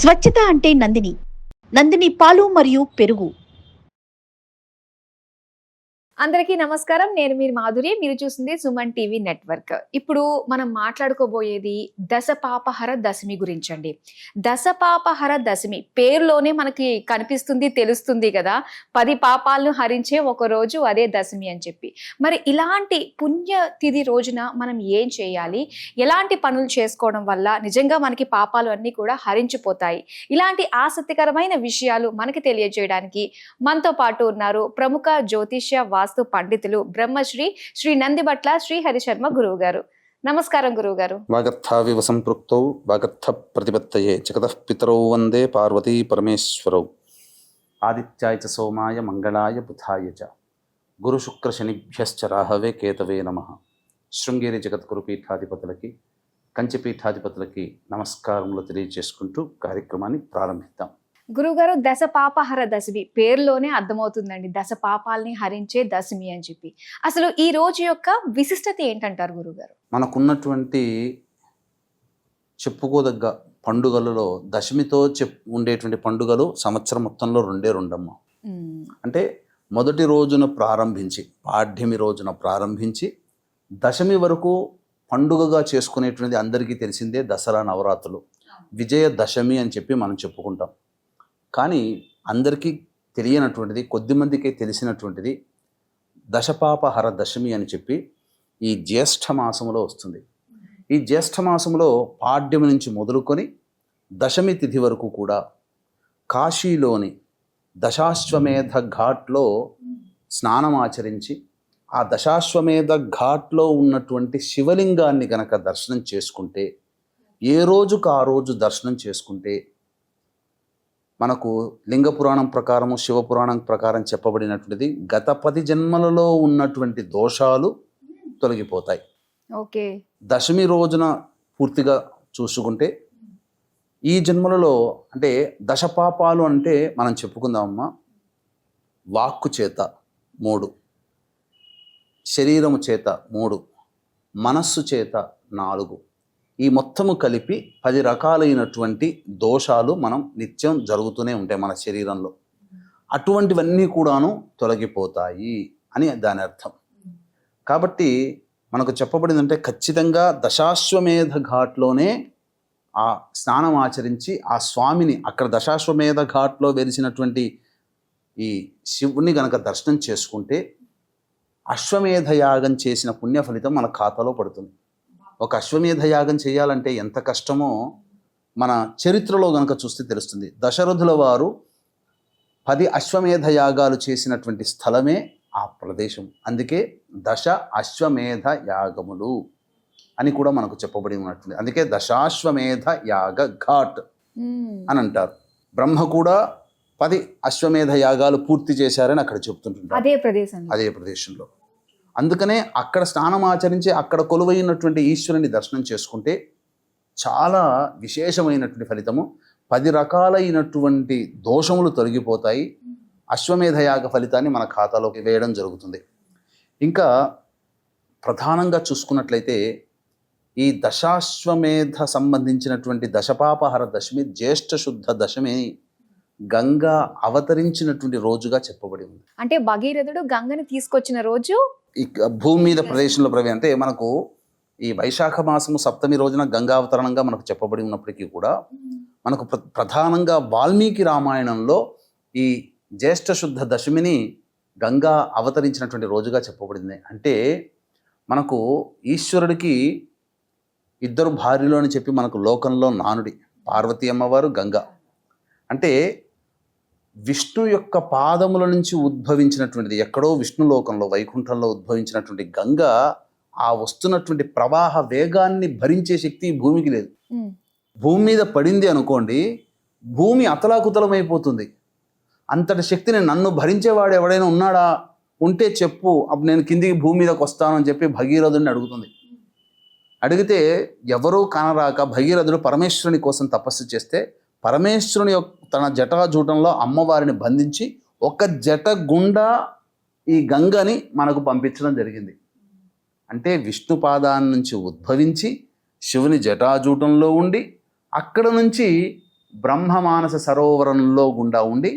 స్వచ్ఛత అంటే నందిని పాలు మరియు పెరుగు. అందరికీ నమస్కారం. నేను మీ మాధురి. మీరు చూస్తుంది సుమన్ టీవీ నెట్వర్క్. ఇప్పుడు మనం మాట్లాడుకోబోయేది దశపాపహర దశమి గురించండి. దశపాపహర దశమి పేరులోనే మనకి కనిపిస్తుంది, తెలుస్తుంది కదా, 10 పాపాలను హరించే ఒక రోజు అదే దశమి అని చెప్పి. మరి ఇలాంటి పుణ్య తిథి రోజున మనం ఏం చేయాలి, ఎలాంటి పనులు చేసుకోవడం వల్ల నిజంగా మనకి పాపాలు అన్నీ కూడా హరించిపోతాయి, ఇలాంటి ఆసక్తికరమైన విషయాలు మనకి తెలియజేయడానికి మనతో పాటు ఉన్నారు ప్రముఖ జ్యోతిష్య వాస్తు పండితులు బ్రహ్మశ్రీ శ్రీ నందిబట్ల శ్రీహరి శర్మ గురువు గారు. నమస్కారం గురువు గారు. వాగర్థావివ సంపృక్తౌ వాగర్థ ప్రతిపత్తయే జగతః పితరౌ వందే పార్వతీ పరమేశ్వరౌ. ఆదిత్యాయ చ సోమాయ మంగళాయ బుధాయ చ గురు శుక్ర శనిభ్యశ్చ రాహవే కేతవే నమః. శృంగేరి జగద్గురు పీఠాధిపతులకి, కంచి పీఠాధిపతులకి నమస్కారములు తెలియజేసుకుంటూ కార్యక్రమాన్ని ప్రారంభిద్దాం. గురుగారు, దశపాపహర దశమి పేరులోనే అర్థమవుతుందండి, దశ పాపాలని హరించే దశమి అని చెప్పి. అసలు ఈ రోజు యొక్క విశిష్టత ఏంటంటారు గురుగారు? మనకున్నటువంటి చెప్పుకోదగ్గ పండుగలలో దశమితో ఉండేటువంటి పండుగలు సంవత్సరం మొత్తంలో రెండమ్మ. అంటే మొదటి రోజున ప్రారంభించి, పాడ్యమి రోజున ప్రారంభించి దశమి వరకు పండుగగా చేసుకునేటువంటిది అందరికీ తెలిసిందే దసరా నవరాత్రులు, విజయ దశమి అని చెప్పి మనం చెప్పుకుంటాం. కానీ అందరికీ తెలియనటువంటిది, కొద్దిమందికే తెలిసినటువంటిది దశపాపహర దశమి అని చెప్పి ఈ జ్యేష్ఠ మాసంలో వస్తుంది. ఈ జ్యేష్ఠ మాసంలో పాడ్యమి నుంచి మొదలుకొని దశమి తిథి వరకు కూడా కాశీలోని దశాశ్వమేధ ఘాట్లో స్నానం ఆచరించి ఆ దశాశ్వమేధ ఘాట్లో ఉన్నటువంటి శివలింగాన్ని గనక దర్శనం చేసుకుంటే, ఏ రోజుకు ఆ రోజు దర్శనం చేసుకుంటే మనకు లింగ పురాణం ప్రకారము, శివపురాణం ప్రకారం చెప్పబడినటువంటిది గత 10 జన్మలలో ఉన్నటువంటి దోషాలు తొలగిపోతాయి. ఓకే. దశమి రోజున పూర్తిగా చూసుకుంటే ఈ జన్మలలో అంటే దశపాపాలు అంటే మనం చెప్పుకుందామమ్మా, వాక్కు చేత 3, శరీరము చేత 3, మనస్సు చేత 4, ఈ మొత్తము కలిపి 10 రకాలైనటువంటి దోషాలు మనం నిత్యం జరుగుతూనే ఉంటాయి మన శరీరంలో. అటువంటివన్నీ కూడాను తొలగిపోతాయి అని దాని అర్థం. కాబట్టి మనకు చెప్పబడిందంటే ఖచ్చితంగా దశాశ్వమేధ ఘాట్లోనే ఆ స్నానం ఆచరించి ఆ స్వామిని, అక్కడ దశాశ్వమేధ ఘాట్లో వెలిసినటువంటి ఈ శివుని గనక దర్శనం చేసుకుంటే అశ్వమేధ యాగం చేసిన పుణ్య ఫలితం మన ఖాతాలో పడుతుంది. ఒక అశ్వమేధ యాగం చేయాలంటే ఎంత కష్టమో మన చరిత్రలో గనక చూస్తే తెలుస్తుంది. దశరథుల వారు 10 అశ్వమేధ యాగాలు చేసినటువంటి స్థలమే ఆ ప్రదేశం. అందుకే దశ అశ్వమేధ యాగములు అని కూడా మనకు చెప్పబడి ఉన్నట్టుంది. అందుకే దశాశ్వమేధ యాగ ఘాట్ అని అంటారు. బ్రహ్మ కూడా 10 అశ్వమేధ యాగాలు పూర్తి చేశారని అక్కడ చెప్తుంటుంటారు, అదే ప్రదేశంలో. అందుకనే అక్కడ స్నానం ఆచరించి అక్కడ కొలువైనటువంటి ఈశ్వరుని దర్శనం చేసుకుంటే చాలా విశేషమైనటువంటి ఫలితము, 10 రకాలైనటువంటి దోషములు తొలగిపోతాయి. అశ్వమేధయాగ ఫలితాన్ని మన ఖాతాలోకి వేయడం జరుగుతుంది. ఇంకా ప్రధానంగా చూసుకున్నట్లయితే ఈ దశాశ్వమేధ సంబంధించినటువంటి దశపాపహర దశమి జ్యేష్ఠ శుద్ధ దశమి గంగా అవతరించినటువంటి రోజుగా చెప్పబడి ఉంది. అంటే భగీరథుడు గంగని తీసుకొచ్చిన రోజు ఈ భూమి మీద ప్రదేశంలో అంటే మనకు ఈ వైశాఖ మాసము సప్తమి రోజున గంగా అవతరణంగా మనకు చెప్పబడి ఉన్నప్పటికీ కూడా మనకు ప్రధానంగా వాల్మీకి రామాయణంలో ఈ జ్యేష్ఠ శుద్ధ దశమిని గంగా అవతరించినటువంటి రోజుగా చెప్పబడింది. అంటే మనకు ఈశ్వరుడికి 2 భార్యలు అని చెప్పి మనకు లోకంలో నానుడి, పార్వతీ అమ్మవారు, గంగా. అంటే విష్ణు యొక్క పాదముల నుంచి ఉద్భవించినటువంటిది, ఎక్కడో విష్ణు లోకంలో వైకుంఠంలో ఉద్భవించినటువంటి గంగ ఆ వస్తున్నటువంటి ప్రవాహ వేగాన్ని భరించే శక్తి భూమికి లేదు. భూమి మీద పడింది అనుకోండి, భూమి అతలాకుతలమైపోతుంది. అంతటి శక్తిని నన్ను భరించేవాడు ఎవడైనా ఉన్నాడా, ఉంటే చెప్పు, అప్పుడు నేను కిందికి భూమి మీదకి వస్తాను అని చెప్పి భగీరథుడిని అడుగుతుంది. అడిగితే ఎవరూ కానరాక భగీరథుడు పరమేశ్వరుని కోసం తపస్సు చేస్తే పరమేశ్వరుని తన జటాజూటంలో అమ్మవారిని బంధించి ఒక జట గుండా ఈ గంగని మనకు పంపించడం జరిగింది. అంటే విష్ణు పాదాన్ని నుంచి ఉద్భవించి శివుని జటాజూటంలో ఉండి అక్కడ నుంచి బ్రహ్మమానస సరోవరంలో గుండా ఉండి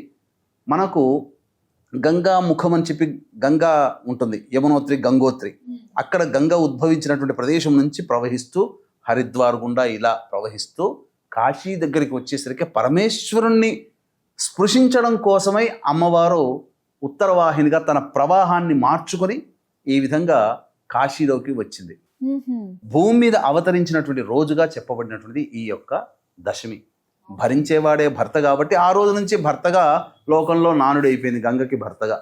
మనకు గంగా ముఖం అని చెప్పి గంగా ఉంటుంది, యమునోత్రి గంగోత్రి, అక్కడ గంగా ఉద్భవించినటువంటి ప్రదేశం నుంచి ప్రవహిస్తూ హరిద్వార్ గుండా ఇలా ప్రవహిస్తూ కాశీ దగ్గరికి వచ్చేసరికి పరమేశ్వరుణ్ణి స్పృశించడం కోసమై అమ్మవారు ఉత్తరవాహినిగా తన ప్రవాహాన్ని మార్చుకొని ఈ విధంగా కాశీలోకి వచ్చింది. భూమి మీద అవతరించినటువంటి రోజుగా చెప్పబడినటువంటి ఈ యొక్క దశమి. భరించేవాడే భర్త కాబట్టి ఆ రోజు నుంచి భర్తగా లోకంలో నానుడు అయిపోయింది, గంగకి భర్తగా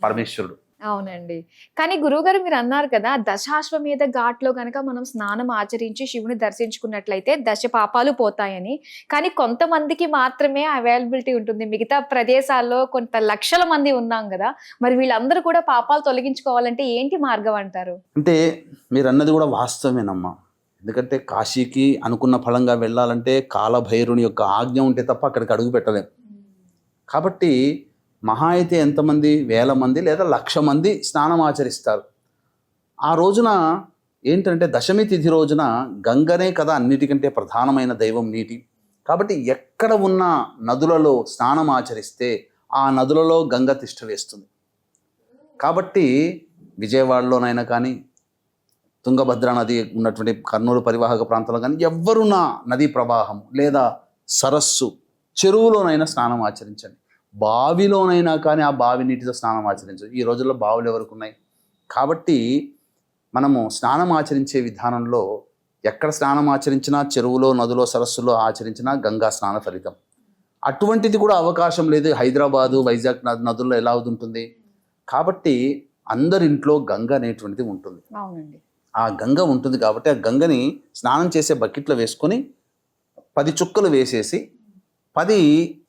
పరమేశ్వరుడు. అవునండి. కానీ గురువుగారు మీరు అన్నారు కదా, దశాశ్వమేధ ఘాట్లో గనక మనం స్నానం ఆచరించి శివుని దర్శించుకున్నట్లయితే దశ పాపాలు పోతాయని. కానీ కొంతమందికి మాత్రమే అవైలబిలిటీ ఉంటుంది, మిగతా ప్రదేశాల్లో కొంత లక్షల మంది ఉన్నాం కదా, మరి వీళ్ళందరూ కూడా పాపాలు తొలగించుకోవాలంటే ఏంటి మార్గం అంటారు? అంటే మీరు అన్నది కూడా వాస్తవమేనమ్మా. ఎందుకంటే కాశీకి అనుకున్న ఫలంగా వెళ్ళాలంటే కాలభైరుని యొక్క ఆజ్ఞ ఉంటే తప్ప అక్కడికి అడుగు పెట్టలేం. కాబట్టి మహా అయితే ఎంతమంది, 1000 మంది లేదా 1,00,000 మంది స్నానం ఆచరిస్తారు. ఆ రోజున ఏంటంటే దశమి తిథి రోజున గంగనే కదా అన్నిటికంటే ప్రధానమైన దైవం నీటి. కాబట్టి ఎక్కడ ఉన్న నదులలో స్నానం ఆచరిస్తే ఆ నదులలో గంగ తిష్ట వేస్తుంది. కాబట్టి విజయవాడలోనైనా కానీ, తుంగభద్ర నది ఉన్నటువంటి కర్నూలు పరివాహక ప్రాంతంలో కానీ ఎవ్వరున్నా నదీ ప్రవాహం లేదా సరస్సు, చెరువులోనైనా స్నానం ఆచరించండి. బావిలోనైనా కానీ ఆ బావి నీటితో స్నానం ఆచరించండి. ఈ రోజుల్లో బావులు ఎవరికి ఉన్నాయి? కాబట్టి మనము స్నానం ఆచరించే విధానంలో ఎక్కడ స్నానం ఆచరించినా, చెరువులో, నదిలో, సరస్సులో ఆచరించినా గంగా స్నాన ఫలితం. అటువంటిది కూడా అవకాశం లేదు హైదరాబాదు, వైజాగ్ నదుల్లో ఎలా ఉంటుంది. కాబట్టి అందరింట్లో గంగ అనేటువంటిది ఉంటుంది. అవునండి. ఆ గంగ ఉంటుంది కాబట్టి ఆ గంగని స్నానం చేసే బకెట్లో వేసుకొని 10 చుక్కలు వేసేసి 10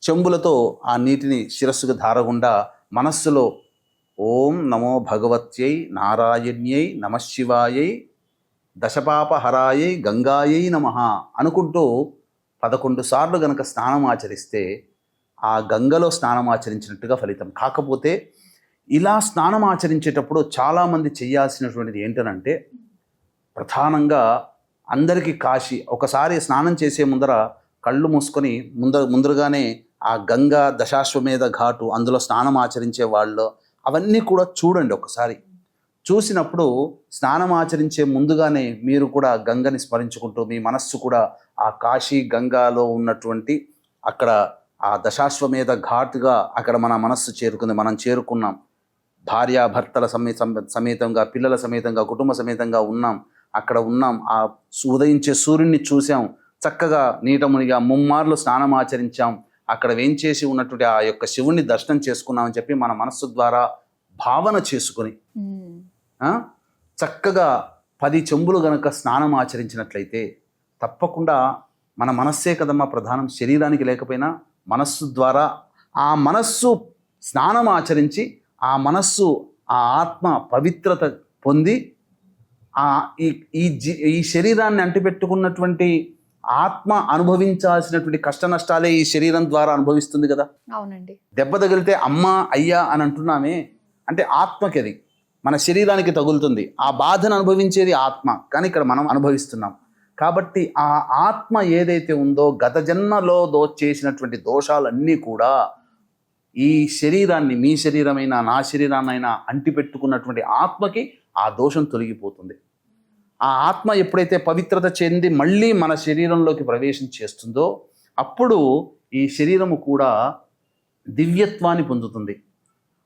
చెంబులతో ఆ నీటిని శిరస్సుకు ధారగుండా మనస్సులో ఓం నమో భగవత్యై నారాయణ్యై నమశివాయై దశపాపహరాయై గంగాయై నమః అనుకుంటూ 11 సార్లు గనక స్నానం ఆచరిస్తే ఆ గంగలో స్నానం ఆచరించినట్టుగా ఫలితం. కాకపోతే ఇలా స్నానం ఆచరించేటప్పుడు చాలామంది చేయాల్సినటువంటిది ఏంటనంటే, ప్రధానంగా అందరికీ కాశీ ఒకసారి స్నానం చేసే ముందర కళ్ళు మూసుకొని ముందరగానే ఆ గంగా దశాశ్వమేధ ఘాటు అందులో స్నానం ఆచరించే వాళ్ళు అవన్నీ కూడా చూడండి. ఒకసారి చూసినప్పుడు స్నానం ఆచరించే ముందుగానే మీరు కూడా గంగని స్మరించుకుంటూ మీ మనస్సు కూడా ఆ కాశీ గంగాలో ఉన్నటువంటి అక్కడ ఆ దశాశ్వమేధ ఘాటుగా అక్కడ మన మనస్సు చేరుకుంది, మనం చేరుకున్నాం, భార్యాభర్తల సమేతంగా, పిల్లల సమేతంగా, కుటుంబ సమేతంగా ఉన్నాం, అక్కడ ఉన్నాం, ఆ ఉదయించే సూర్యుడిని చూసాం, చక్కగా నీట మునిగా 3 మార్లు స్నానం ఆచరించాం, అక్కడ వేంచేసి ఉన్నటువంటి ఆ యొక్క శివుణ్ణి దర్శనం చేసుకున్నామని చెప్పి మన మనస్సు ద్వారా భావన చేసుకుని చక్కగా 10 చెంబులు గనక స్నానం ఆచరించినట్లయితే తప్పకుండా మన మనస్సే కదమ్మా ప్రధానం, శరీరానికి లేకపోయినా మనస్సు ద్వారా ఆ మనస్సు స్నానం ఆచరించి ఆ మనస్సు ఆ ఆత్మ పవిత్రత పొంది ఈ శరీరాన్ని అంటిపెట్టుకున్నటువంటి ఆత్మ అనుభవించాల్సినటువంటి కష్ట నష్టాలే ఈ శరీరం ద్వారా అనుభవిస్తుంది కదా. అవునండి. దెబ్బ తగిలితే అమ్మా అయ్యా అని అంటున్నామే అంటే ఆత్మకి అది మన శరీరానికి తగులుతుంది. ఆ బాధను అనుభవించేది ఆత్మ, కానీ ఇక్కడ మనం అనుభవిస్తున్నాం. కాబట్టి ఆ ఆత్మ ఏదైతే ఉందో గత జన్మలో చేసినటువంటి దోషాలన్నీ కూడా ఈ శరీరాన్ని, మీ శరీరమైనా నా శరీరాన్నైనా అంటిపెట్టుకున్నటువంటి ఆత్మకి ఆ దోషం తొలగిపోతుంది. ఆ ఆత్మ ఎప్పుడైతే పవిత్రత చెంది మళ్ళీ మన శరీరంలోకి ప్రవేశం చేస్తుందో అప్పుడు ఈ శరీరము కూడా దివ్యత్వాన్ని పొందుతుంది.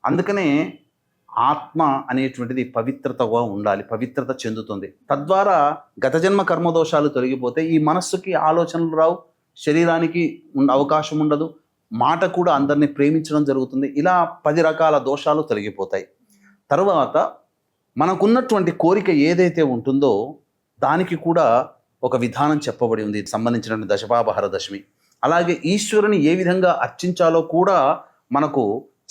అందుకనే ఆత్మ అనేటువంటిది పవిత్రతగా ఉండాలి, పవిత్రత చెందుతుంది. తద్వారా గత జన్మ కర్మదోషాలు తొలగిపోతే ఈ మనస్సుకి ఆలోచనలు రావు, శరీరానికి అవకాశం ఉండదు, మాట కూడా అందరినీ ప్రేమించడం జరుగుతుంది. ఇలా 10 రకాల దోషాలు తొలగిపోతాయి. తర్వాత మనకున్నటువంటి కోరిక ఏదైతే ఉంటుందో దానికి కూడా ఒక విధానం చెప్పబడి ఉంది, సంబంధించినటువంటి దశపాపహర దశమి. అలాగే ఈశ్వరుని ఏ విధంగా అర్చించాలో కూడా మనకు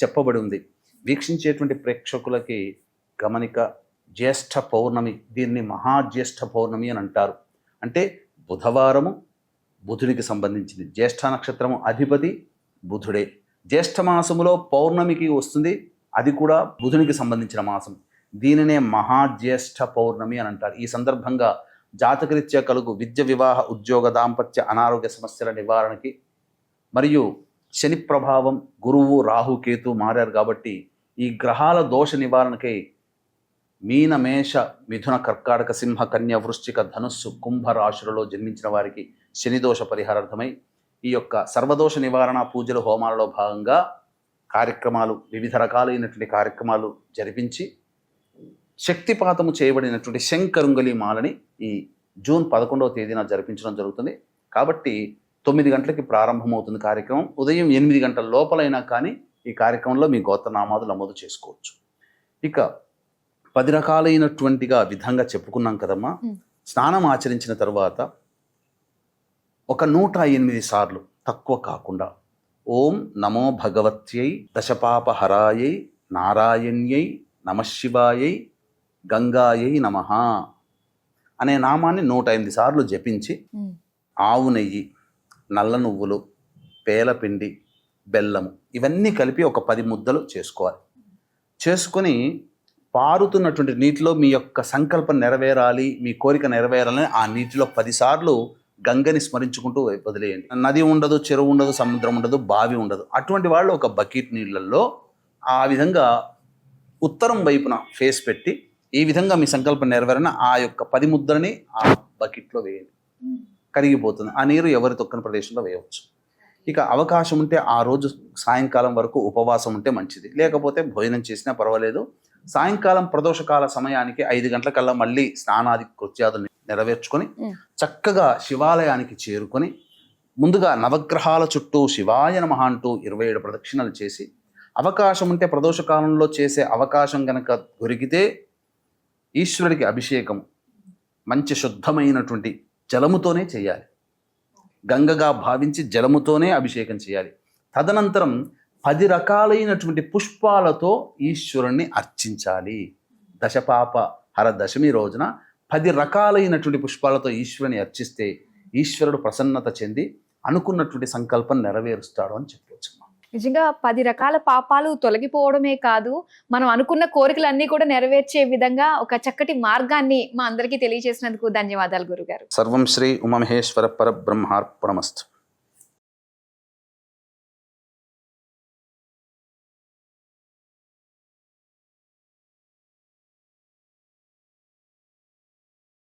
చెప్పబడి ఉంది. వీక్షించేటువంటి ప్రేక్షకులకి గమనిక, జ్యేష్ఠ పౌర్ణమి, దీన్ని మహాజ్యేష్ఠ పౌర్ణమి అని అంటారు. అంటే బుధవారము, బుధుడికి సంబంధించింది. జ్యేష్ఠ నక్షత్రము అధిపతి బుధుడే. జ్యేష్ఠ మాసములో పౌర్ణమికి వస్తుంది, అది కూడా బుధునికి సంబంధించిన మాసం. దీనినే మహాజ్యేష్ఠ పౌర్ణమి అని అంటారు. ఈ సందర్భంగా జాతకరీత్యా కలుగు విద్య, వివాహ, ఉద్యోగ, దాంపత్య, అనారోగ్య సమస్యల నివారణకి మరియు శని ప్రభావం, గురువు రాహు కేతు మారారు కాబట్టి ఈ గ్రహాల దోష నివారణకై మీన మేష మిథున కర్కాటక సింహ కన్య వృశ్చిక ధనుస్సు కుంభ రాశులలో జన్మించిన వారికి శని దోష పరిహారార్థమై ఈ యొక్క సర్వదోష నివారణ పూజలు హోమాలలో భాగంగా కార్యక్రమాలు, వివిధ రకాలైనటువంటి కార్యక్రమాలు జరిపించి శక్తిపాతము చేయబడినటువంటి శంకరుంగలి మాలని ఈ జూన్ 11వ తేదీన జరిపించడం జరుగుతుంది. కాబట్టి 9 గంటలకి ప్రారంభమవుతుంది కార్యక్రమం. ఉదయం 8 గంటల లోపలైనా కానీ ఈ కార్యక్రమంలో మీ గోత్రనామాలు నమోదు చేసుకోవచ్చు. ఇక 10 రకాలైనటువంటిగా విధంగా చెప్పుకున్నాం కదమ్మా. స్నానం ఆచరించిన తర్వాత ఒక 108 సార్లు తక్కువ కాకుండా ఓం నమో భగవత్యై దశపాపహరాయై నారాయణ్యై నమశివాయై గంగాయై నమః అనే నామాన్ని 108 సార్లు జపించి ఆవు నెయ్యి, నల్ల నువ్వులు, పేలపిండి, బెల్లము ఇవన్నీ కలిపి ఒక 10 ముద్దలు చేసుకోవాలి. చేసుకొని పారుతున్నటువంటి నీటిలో మీ యొక్క సంకల్పం నెరవేరాలి, మీ కోరిక నెరవేరాలని ఆ నీటిలో 10 సార్లు గంగని స్మరించుకుంటూ వదిలేయండి. నది ఉండదు, చెరువు ఉండదు, సముద్రం ఉండదు, బావి ఉండదు. అటువంటి వాళ్ళు ఒక బకెట్ నీళ్ళల్లో ఆ విధంగా ఉత్తరం వైపున ఫేస్ పెట్టి ఈ విధంగా మీ సంకల్పం నెరవేరని ఆ యొక్క 10 ముద్దలని ఆ బకెట్లో వేయండి. కరిగిపోతుంది. ఆ నీరు ఎవరి తొక్కని ప్రదేశంలో వేయవచ్చు. ఇక అవకాశం ఉంటే ఆ రోజు సాయంకాలం వరకు ఉపవాసం ఉంటే మంచిది, లేకపోతే భోజనం చేసినా పర్వాలేదు. సాయంకాలం ప్రదోషకాల సమయానికి 5 గంటలకల్లా మళ్ళీ స్నానాది కృత్యాదులు నెరవేర్చుకొని చక్కగా శివాలయానికి చేరుకొని ముందుగా నవగ్రహాల చుట్టూ శివాయ నమః అంటూ 27 ప్రదక్షిణలు చేసి, అవకాశం ఉంటే ప్రదోషకాలంలో చేసే అవకాశం కనుక దొరికితే ఈశ్వరుడికి అభిషేకం మంచి శుద్ధమైనటువంటి జలముతోనే చేయాలి. గంగగా భావించి జలముతోనే అభిషేకం చేయాలి. తదనంతరం 10 రకాలైనటువంటి పుష్పాలతో ఈశ్వరుణ్ణి అర్చించాలి. దశపాప హర దశమి రోజున 10 రకాలైనటువంటి పుష్పాలతో ఈశ్వరుని అర్చిస్తే ఈశ్వరుడు ప్రసన్నత చెంది అనుకున్నటువంటి సంకల్పం నెరవేరుస్తాడు అని చెప్పవచ్చు. నిజంగా 10 రకాల పాపాలు తొలగిపోవడమే కాదు, మనం అనుకున్న కోరికలన్నీ కూడా నెరవేర్చే విధంగా ఒక చక్కటి మార్గాన్ని మా అందరికీ తెలియజేసినందుకు ధన్యవాదాలు గురుగారు. సర్వం శ్రీ ఉమామహేశ్వర పరబ్రహ్మార్పణమస్తు.